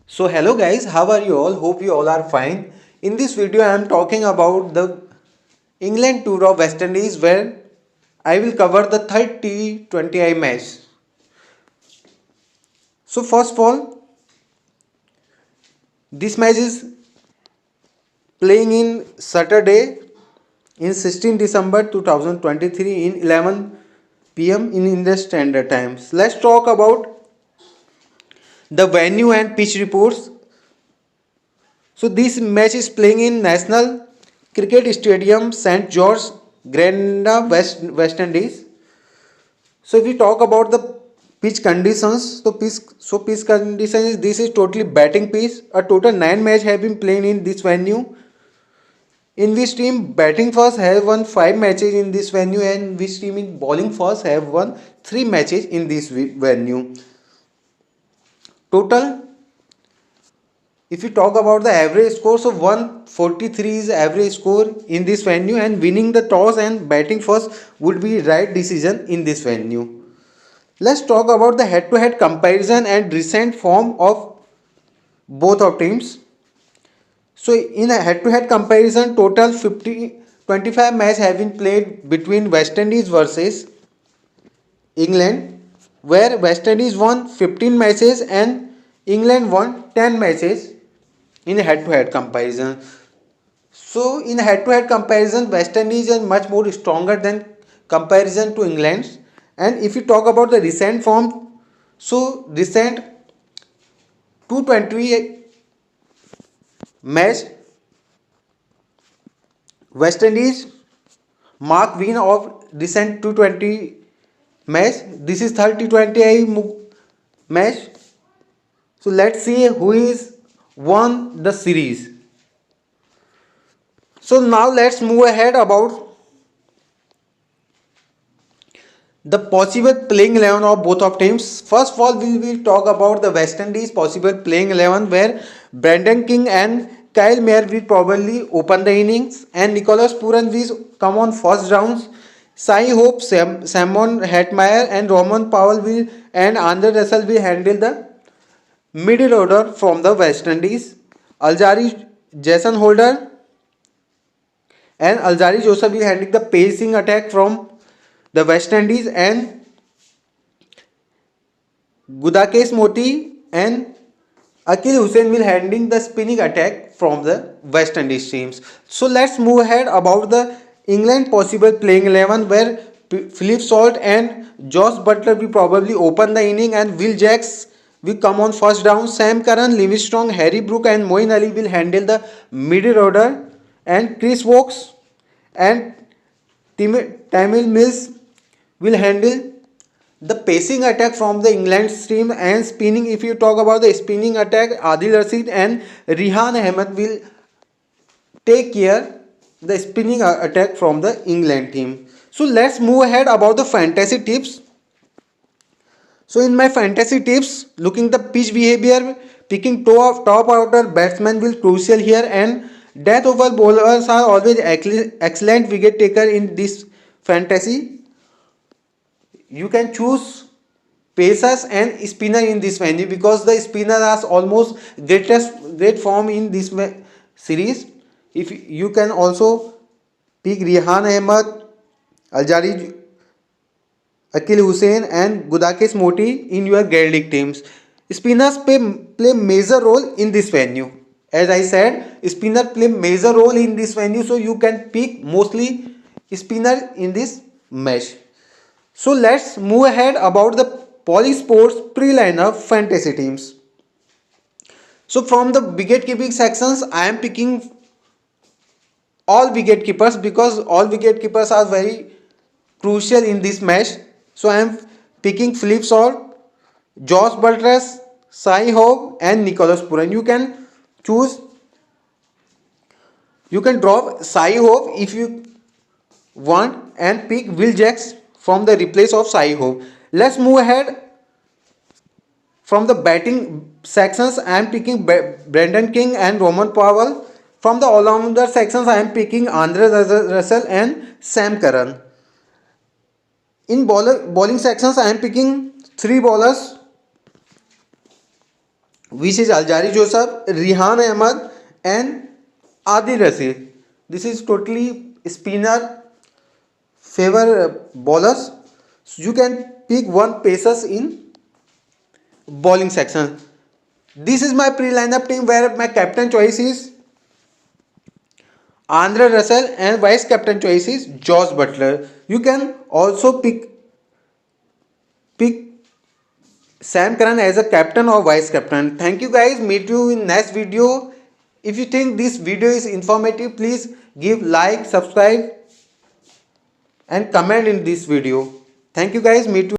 So hello guys, how are you all? Hope you all are fine. In this video I am talking about the England tour of West Indies where I will cover the third T20I match. So first of all, this match is playing in Saturday in 16 December 2023 in 11 p.m. in Indian Standard Times. Let's talk about the venue and pitch reports. So this match is playing in National Cricket Stadium, St George, Grenada, West Indies. So if we talk about the pitch conditions, pitch conditions this is totally batting pitch. A total 9 matches have been played in this venue. In which team batting first have won 5 matches in this venue, and which team in bowling first have won 3 matches in this venue. Total, if you talk about the average score, so 143 is average score in this venue, and winning the toss and batting first would be right decision in this venue. Let's talk about the head to head comparison and recent form of both of teams. So in a head to head comparison, total 25 matches have been played between West Indies versus England, where West Indies won 15 matches and England won 10 matches in head to head comparison. So in head to head comparison, West Indies is much more stronger than comparison to England. And if you talk about the recent form, so recent 220 match West Indies mark win of recent 220 match. This is 30-20 match. So let's see who is won the series. So now let's move ahead about the possible playing 11 of both of teams. First of all, we will talk about the West Indies possible playing 11 where Brendan King and Kyle Mayer will probably open the innings and Nicholas Puran will come on first rounds. Sai Hope, Simon Hetmeyer and Roman Powell will and Andre Russell will handle the middle order from the West Indies. Alzari Jason Holder and Alzari Joseph will handle the pacing attack from the West Indies, and Gudakes Moti and Akil Hussain will handling the spinning attack from the West Indies teams. So let's move ahead about the England possible playing 11 where Philip Salt and Josh Butler will probably open the inning and Will Jacks will come on first down. Sam Curran, Livingston, Harry Brook and Moeen Ali will handle the middle order, and Chris Wokes and Tamil Mills will handle the pacing attack from the England team, and spinning. If you talk about the spinning attack, Adil Rashid and Rihan Ahmed will take care the spinning attack from the England team. So let's move ahead about the fantasy tips. So in my fantasy tips, looking the pitch behavior, picking top order batsman will crucial here, and death over bowlers are always excellent wicket taker in this fantasy. You can choose pacers and spinner in this venue because the spinner has almost great form in this series. If you can also pick Rihan Ahmed, Aljari Akil Hussain and Gudakis Moti in your Gaelic teams. Spinners play major role in this venue. As I said, spinner play major role in this venue, so you can pick mostly spinner in this match. So let's move ahead about the Polysports pre-lineup fantasy teams. So from the wicket keeping sections, I am picking all wicket keepers because all wicket keepers are very crucial in this match. So I am picking Philip Salt, Josh Buttress, Sai Hope and Nicholas Puran. Choose you can drop Sai Hope if you want and pick Will Jacks from the replace of Sai Hope. Let's move ahead from the batting sections. I am picking Brendan King and Roman Powell. From the all-rounder sections, I am picking Andre Russell and Sam Curran. In bowling sections, I am picking 3 bowlers. which is Aljari Joseph, Rihan Ahmed, and Adil Rasid. This is totally spinner favor bowlers. So you can pick one pacers in bowling section. This is my pre-lineup team where my captain choice is Andre Russell and vice captain choice is Josh Butler. You can also pick Sam Curran as a captain or vice captain. Thank you guys. Meet you in next video. If you think this video is informative, please give like, subscribe and comment in this video. Thank you guys. Meet you.